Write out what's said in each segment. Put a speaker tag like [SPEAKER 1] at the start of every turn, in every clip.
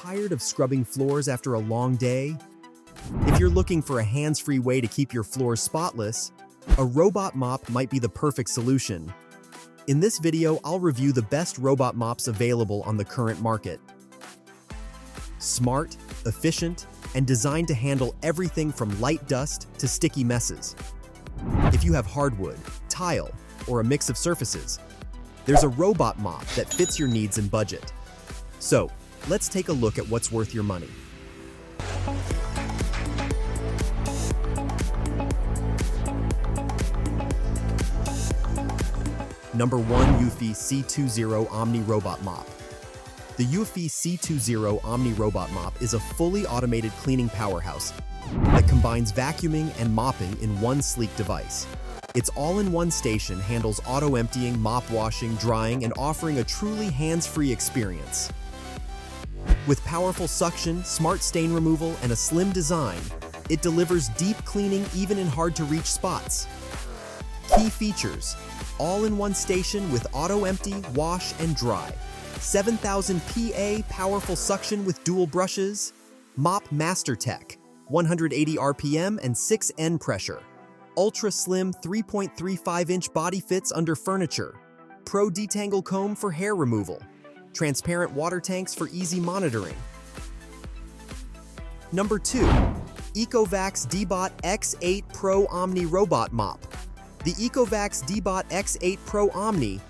[SPEAKER 1] tired of scrubbing floors after a long day? If you're looking for a hands-free way to keep your floors spotless, a robot mop might be the perfect solution. In this video, I'll review the best robot mops available on the current market. Smart, efficient, and designed to handle everything from light dust to sticky messes. If you have hardwood, tile, or a mix of surfaces, there's a robot mop that fits your needs and budget. So, let's take a look at what's worth your money. Number 1. eufy C20 Omni Robot Mop. The eufy C20 Omni Robot Mop is a fully automated cleaning powerhouse that combines vacuuming and mopping in one sleek device. Its all-in-one station handles auto-emptying, mop washing, drying, and offering a truly hands-free experience. With powerful suction, smart stain removal, and a slim design, it delivers deep cleaning even in hard-to-reach spots. Key features: all-in-one station with auto-empty, wash, and dry, 7,000 PA powerful suction with dual brushes, Mop Master Tech, 180 RPM and 6N pressure, ultra-slim 3.35-inch body fits under furniture, Pro Detangle Comb for hair removal, transparent water tanks for easy monitoring. Number 2. ECOVACS Deebot X8 Pro Omni Robot Mop. The ECOVACS Deebot X8 Pro Omni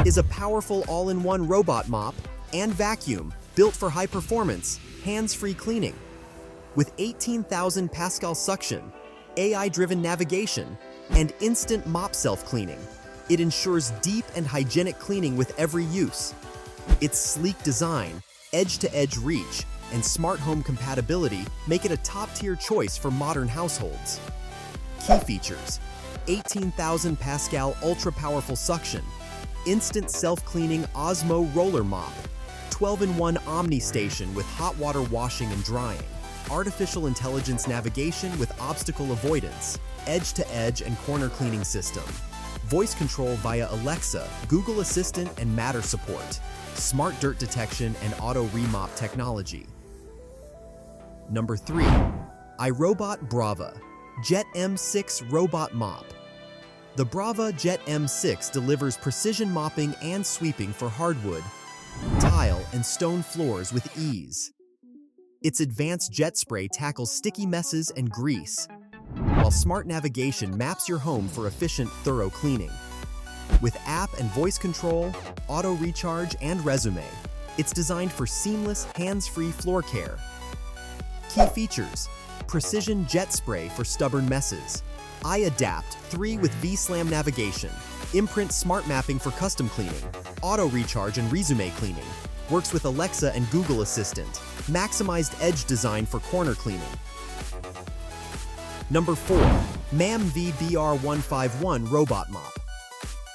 [SPEAKER 1] is a powerful all-in-one robot mop and vacuum built for high-performance, hands-free cleaning. With 18,000 Pascal suction, AI-driven navigation, and instant mop self-cleaning, it ensures deep and hygienic cleaning with every use. Its sleek design, edge-to-edge reach, and smart home compatibility make it a top-tier choice for modern households. Key features: 18,000 Pascal ultra-powerful suction, instant self-cleaning Osmo roller mop, 12-in-1 Omni station with hot water washing and drying, artificial intelligence navigation with obstacle avoidance, edge-to-edge and corner cleaning system, voice control via Alexa, Google Assistant, and Matter support, smart dirt detection and auto remop technology. Number 3. iRobot Braava Jet M6 Robot Mop. The Braava Jet M6 delivers precision mopping and sweeping for hardwood, tile, and stone floors with ease. Its advanced jet spray tackles sticky messes and grease, while smart navigation maps your home for efficient, thorough cleaning. With app and voice control, auto recharge, and resume, it's designed for seamless, hands-free floor care. Key features: precision jet spray for stubborn messes, iAdapt 3 with V-Slam navigation, imprint smart mapping for custom cleaning, auto recharge and resume cleaning, works with Alexa and Google Assistant, maximized edge design for corner cleaning. Number 4. MAMNV BR151 Robot Mop.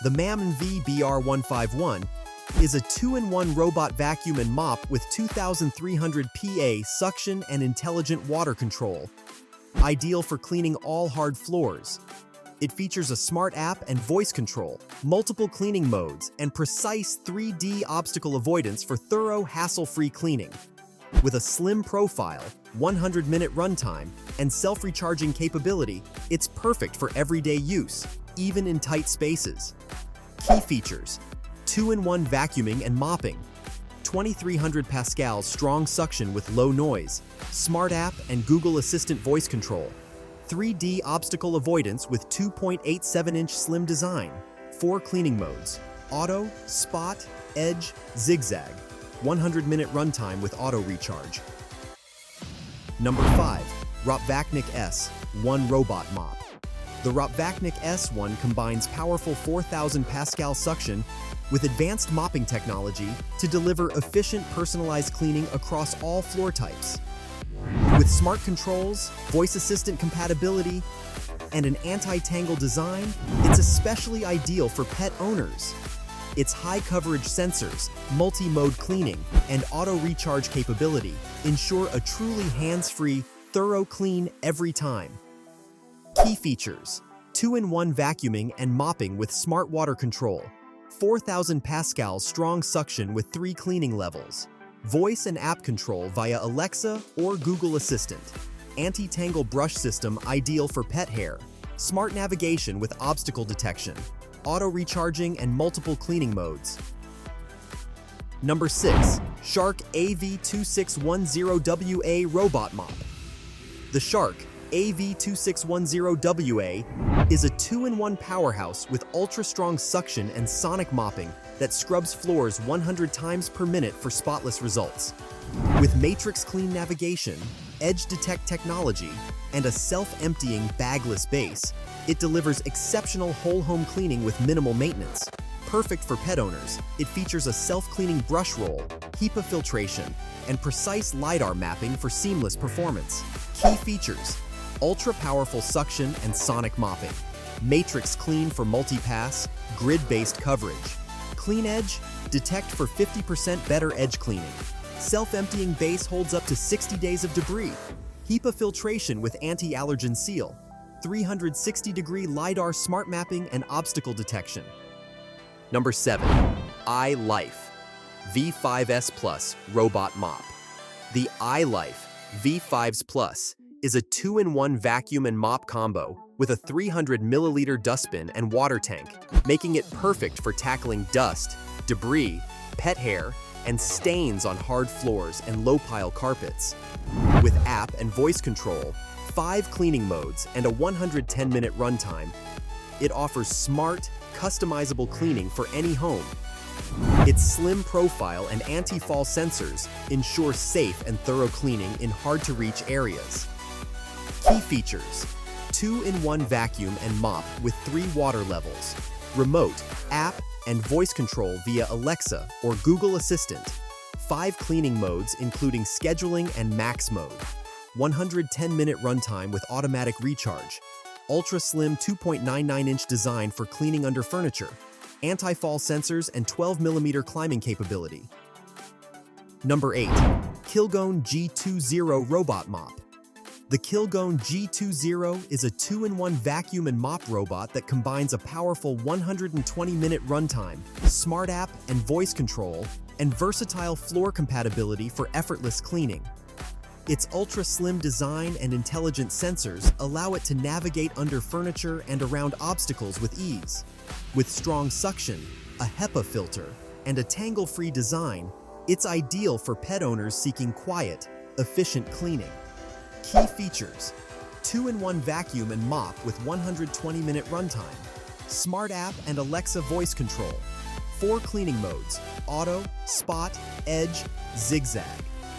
[SPEAKER 1] The MAMNV BR151 is a 2-in-1 robot vacuum and mop with 2,300 PA suction and intelligent water control, ideal for cleaning all hard floors. It features a smart app and voice control, multiple cleaning modes, and precise 3D obstacle avoidance for thorough, hassle-free cleaning. With a slim profile, 100-minute runtime, and self-recharging capability, it's perfect for everyday use, even in tight spaces. Key features: 2-in-1 vacuuming and mopping, 2,300 Pascal strong suction with low noise, smart app and Google Assistant voice control, 3D obstacle avoidance with 2.87-inch slim design, 4 cleaning modes, auto, spot, edge, zigzag, 100-minute runtime with auto recharge. Number 5. ROPVACNIC S1 Robot Mop. The ROPVACNIC S1 combines powerful 4,000 Pascal suction with advanced mopping technology to deliver efficient, personalized cleaning across all floor types. With smart controls, voice assistant compatibility, and an anti-tangle design, it's especially ideal for pet owners. Its high-coverage sensors, multi-mode cleaning, and auto-recharge capability ensure a truly hands-free, thorough clean every time. Key features: 2-in-1 vacuuming and mopping with smart water control, 4,000 Pascal strong suction with 3 cleaning levels, Voice and app control via Alexa or Google Assistant. Anti-tangle brush system ideal for pet hair. Smart navigation with obstacle detection. Auto recharging and multiple cleaning modes. Number 6. Shark AV2610WA Robot Mop. The Shark AV2610WA is a 2-in-1 powerhouse with ultra-strong suction and sonic mopping that scrubs floors 100 times per minute for spotless results. With matrix clean navigation, edge detect technology, and a self-emptying bagless base, it delivers exceptional whole home cleaning with minimal maintenance. Perfect for pet owners, it features a self-cleaning brush roll, HEPA filtration, and precise LiDAR mapping for seamless performance. Key features: ultra-powerful suction and sonic mopping, matrix clean for multi-pass, grid-based coverage, clean edge, detect for 50% better edge cleaning, self-emptying base holds up to 60 days of debris, HEPA filtration with anti-allergen seal, 360-degree LiDAR smart mapping and obstacle detection. Number 7. ILIFE V5s Plus Robot Mop. The ILIFE V5s Plus is a 2-in-1 vacuum and mop combo with a 300 milliliter dustbin and water tank, making it perfect for tackling dust, debris, pet hair, and stains on hard floors and low-pile carpets. With app and voice control, 5 cleaning modes, and a 110-minute runtime, it offers smart, customizable cleaning for any home. Its slim profile and anti-fall sensors ensure safe and thorough cleaning in hard-to-reach areas. Key features: 2-in-1 vacuum and mop with 3 water levels, remote, app, and voice control via Alexa or Google Assistant, 5 cleaning modes including scheduling and max mode, 110-minute runtime with automatic recharge, ultra-slim 2.99-inch design for cleaning under furniture, anti-fall sensors, and 12mm climbing capability. Number 8. Kilgone G20 Robot Mop. The Kilgone G20 is a 2-in-1 vacuum and mop robot that combines a powerful 120-minute runtime, smart app and voice control, and versatile floor compatibility for effortless cleaning. Its ultra-slim design and intelligent sensors allow it to navigate under furniture and around obstacles with ease. With strong suction, a HEPA filter, and a tangle-free design, it's ideal for pet owners seeking quiet, efficient cleaning. Key features: 2-in-1 vacuum and mop with 120-minute runtime, smart app and Alexa voice control, 4 cleaning modes: auto, spot, edge, zigzag,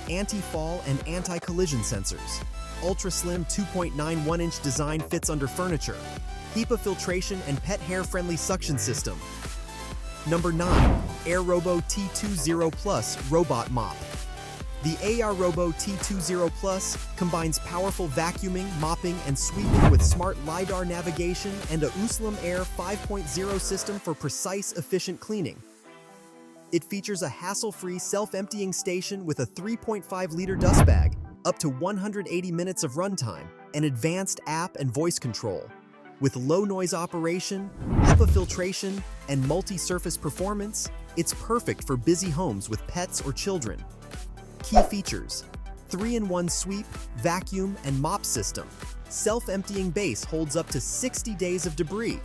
[SPEAKER 1] anti-fall and anti-collision sensors, ultra-slim 2.91-inch design fits under furniture, HEPA filtration and pet hair-friendly suction system. Number 9. AIRROBO T20 Plus Robot Mop. The AIRROBO T20 Plus combines powerful vacuuming, mopping, and sweeping with smart LiDAR navigation and a USLM Air 5.0 system for precise, efficient cleaning. It features a hassle-free self-emptying station with a 3.5-liter dust bag, up to 180 minutes of runtime, and advanced app and voice control. With low-noise operation, HEPA filtration, and multi-surface performance, it's perfect for busy homes with pets or children. Key features: 3-in-1 sweep, vacuum, and mop system. Self-emptying base holds up to 60 days of debris.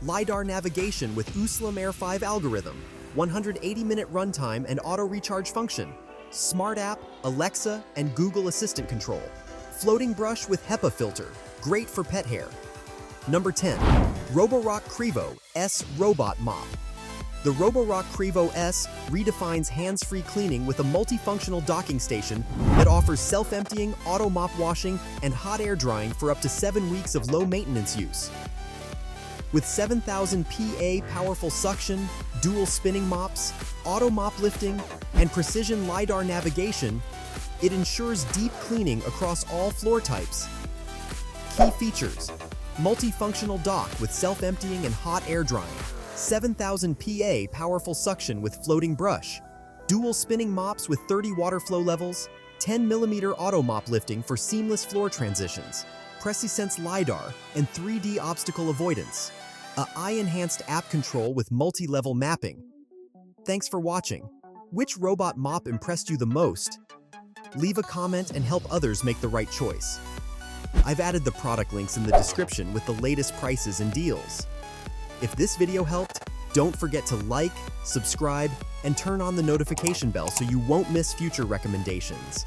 [SPEAKER 1] LiDAR navigation with USLM Air 5 algorithm. 180-minute runtime and auto recharge function. Smart app, Alexa, and Google Assistant control. Floating brush with HEPA filter. Great for pet hair. Number 10. Roborock Qrevo S Robot Mop. The roborock Qrevo S redefines hands-free cleaning with a multifunctional docking station that offers self-emptying, auto mop washing, and hot air drying for up to 7 weeks of low-maintenance use. With 7,000 PA powerful suction, dual spinning mops, auto mop lifting, and precision LiDAR navigation, it ensures deep cleaning across all floor types. Key features: multifunctional dock with self-emptying and hot air drying, 7,000 PA powerful suction with floating brush, dual spinning mops with 30 water flow levels, 10mm auto mop lifting for seamless floor transitions, PreciSense LiDAR, and 3D obstacle avoidance, a eye-enhanced app control with multi-level mapping. Thanks for watching. Which robot mop impressed you the most? Leave a comment and help others make the right choice. I've added the product links in the description with the latest prices and deals. If this video helped, don't forget to like, subscribe, and turn on the notification bell so you won't miss future recommendations.